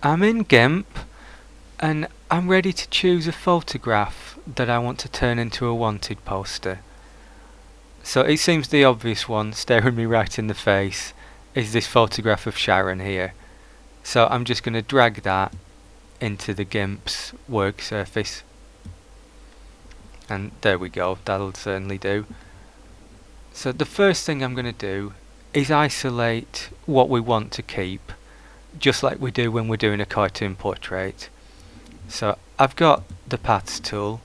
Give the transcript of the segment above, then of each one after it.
I'm in GIMP and I'm ready to choose a photograph that I want to turn into a wanted poster. So it seems the obvious one, staring me right in the face, is this photograph of Sharon here. So I'm just going to drag that into the GIMP's work surface. And there we go, that'll certainly do. So the first thing I'm going to do is isolate what we want to keep, just like we do when we're doing a cartoon portrait. So I've got the Paths tool,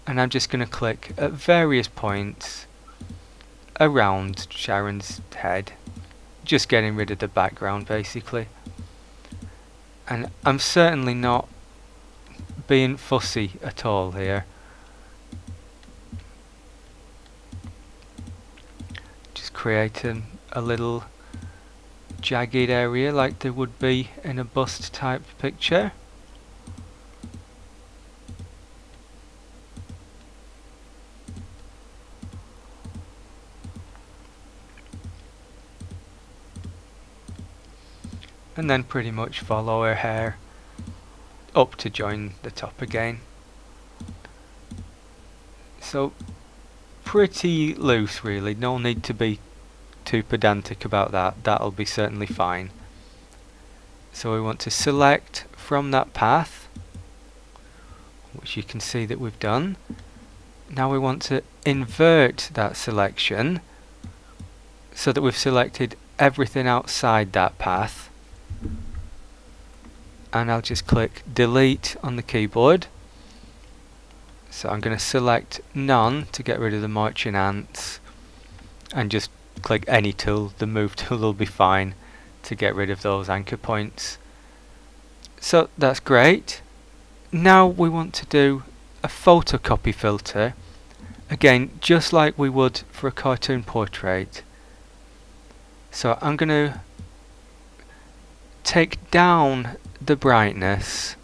and I'm just going to click at various points around Sharon's head, just getting rid of the background basically. And I'm certainly not being fussy at all here. Just creating a little jagged area like there would be in a bust type picture. And then pretty much follow her hair up to join the top again. So pretty loose really, no need to be too pedantic about that, that'll be certainly fine. So we want to select from that path, which you can see that we've done. Now we want to invert that selection so that we've selected everything outside that path. And I'll just click delete on the keyboard. So I'm going to select none to get rid of the marching ants, and just click any tool, the move tool will be fine to get rid of those anchor points. So that's great. Now we want to do a photocopy filter, again just like we would for a cartoon portrait. So I'm going to take down the brightness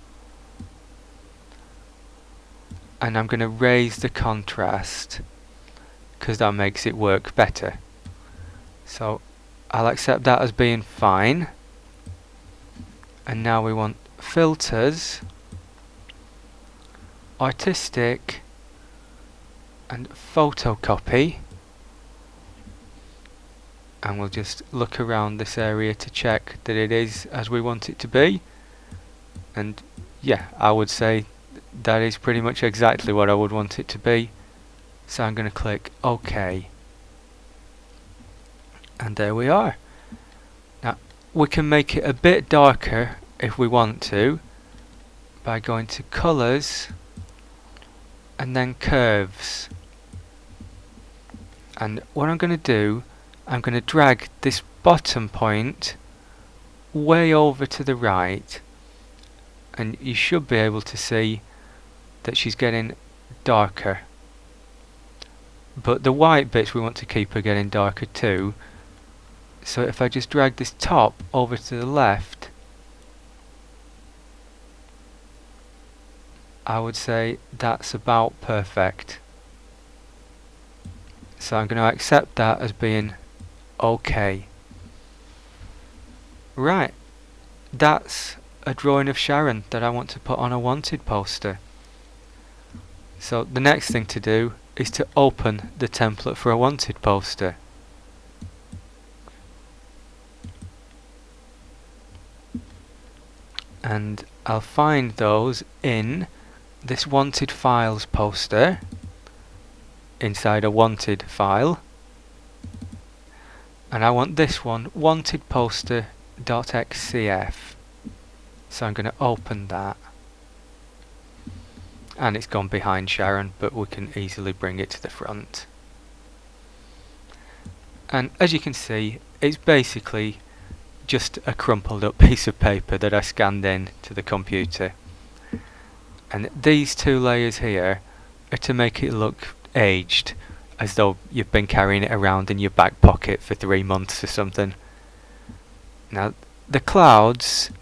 and I'm going to raise the contrast because that makes it work better. So I'll accept that as being fine. And now we want filters, artistic and photocopy. And we'll just look around this area to check that it is as we want it to be. And yeah, I would say that is pretty much exactly what I would want it to be. So I'm going to click OK. And there we are. Now we can make it a bit darker if we want to by going to Colors and then Curves. And what I'm going to do, I'm going to drag this bottom point way over to the right, and you should be able to see that she's getting darker. But the white bits we want to keep are getting darker too. So if I just drag this top over to the left, I would say that's about perfect. So I'm going to accept that as being OK. Right, that's a drawing of Sharon that I want to put on a wanted poster. So the next thing to do is to open the template for a wanted poster. And I'll find those in this wanted files poster inside a wanted file, and I want this one, wanted poster.xcf. So I'm going to open that, and it's gone behind Sharon, but we can easily bring it to the front. And as you can see, it's basically just a crumpled up piece of paper that I scanned in to the computer. And these two layers here are to make it look aged, as though you've been carrying it around in your back pocket for 3 months or something. Now the clouds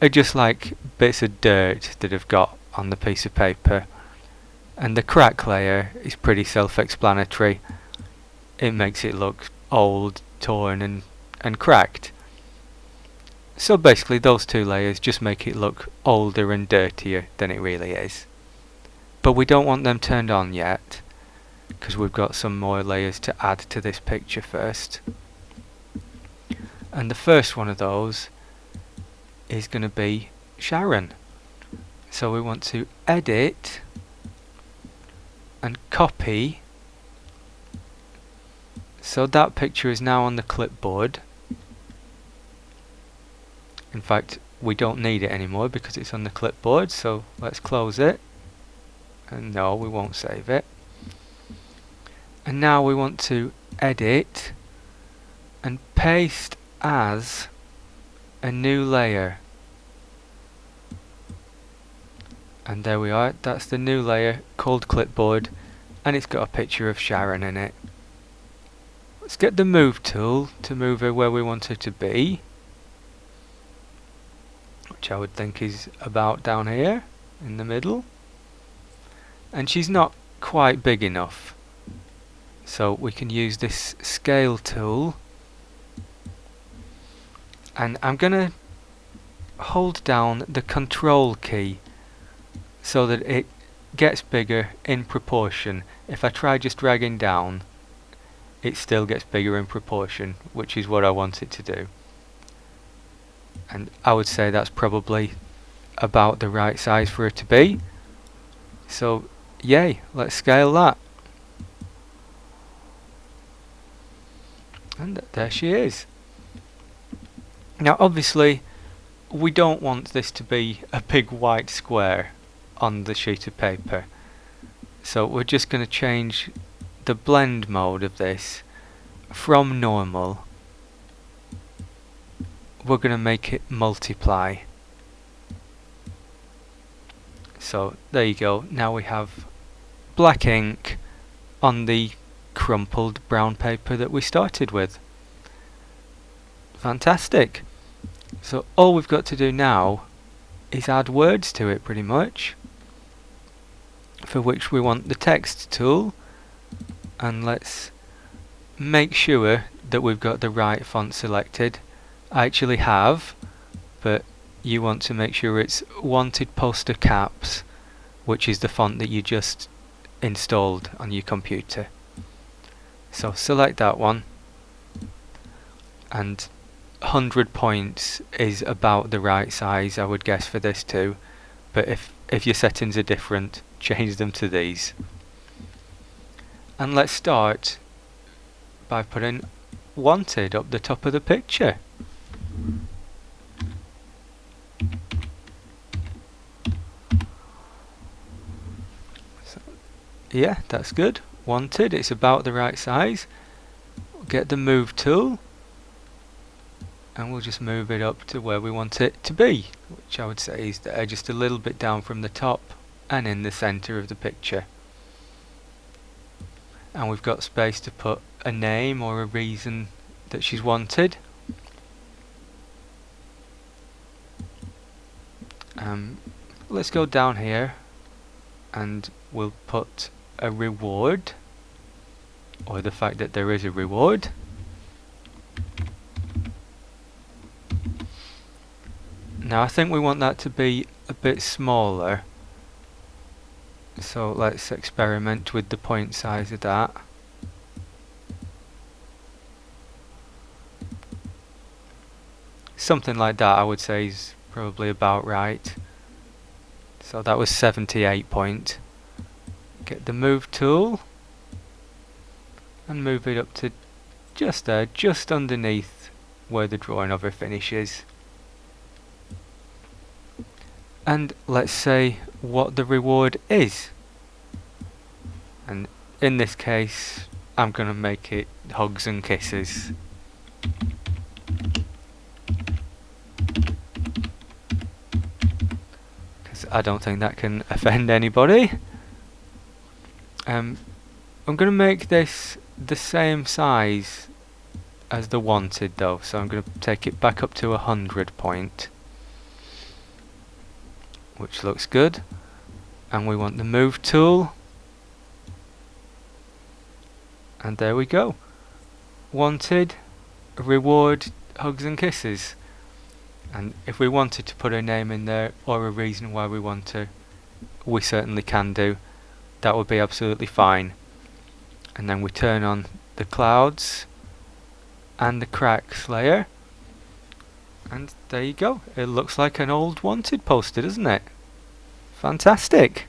are just like bits of dirt that have got on the piece of paper, and the crack layer is pretty self-explanatory. It makes it look old, torn and cracked. So basically those two layers just make it look older and dirtier than it really is. But we don't want them turned on yet, because we've got some more layers to add to this picture first. And the first one of those is going to be Sharon. So we want to edit and copy. So that picture is now on the clipboard. In fact, we don't need it anymore because it's on the clipboard, so let's close it. And no, we won't save it. And now we want to edit and paste as a new layer. And there we are, that's the new layer called clipboard, and it's got a picture of Sharon in it. Let's get the move tool to move her where we want her to be, which I would think is about down here in the middle. And she's not quite big enough, so we can use this scale tool, and I'm gonna hold down the control key so that it gets bigger in proportion. If I try just dragging down, it still gets bigger in proportion, which is what I want it to do. And I would say that's probably about the right size for it to be. So yay, let's scale that. And there she is. Now obviously we don't want this to be a big white square on the sheet of paper, so we're just going to change the blend mode of this from normal. We're going to make it multiply. So there you go, now we have black ink on the crumpled brown paper that we started with. Fantastic! So all we've got to do now is add words to it pretty much, for which we want the text tool, and let's make sure that we've got the right font selected. I actually have, but you want to make sure it's Wanted Poster Caps, which is the font that you just installed on your computer. So select that one, and 100 points is about the right size, I would guess, for this too, but if your settings are different, change them to these. And let's start by putting Wanted up the top of the picture. So, yeah, that's good. Wanted, it's about the right size. Get the move tool, and we'll just move it up to where we want it to be, which I would say is there, just a little bit down from the top and in the center of the picture. And we've got space to put a name or a reason that she's wanted. Let's go down here and we'll put a reward, or the fact that there is a reward. Now I think we want that to be a bit smaller, so let's experiment with the point size of that. Something like that I would say is probably about right. So that was 78 point. Get the move tool and move it up to just there, just underneath where the drawing of her finishes. And let's say what the reward is. And in this case, I'm going to make it hugs and kisses. Because I don't think that can offend anybody. I'm going to make this the same size as the wanted though, so I'm going to take it back up to 100 point. Which looks good, and we want the move tool, and there we go. Wanted, reward, hugs and kisses. And if we wanted to put a name in there or a reason why we want to, we certainly can do. That would be absolutely fine. And then we turn on the clouds and the cracks layer, and there you go. It looks like an old wanted poster, doesn't it? Fantastic!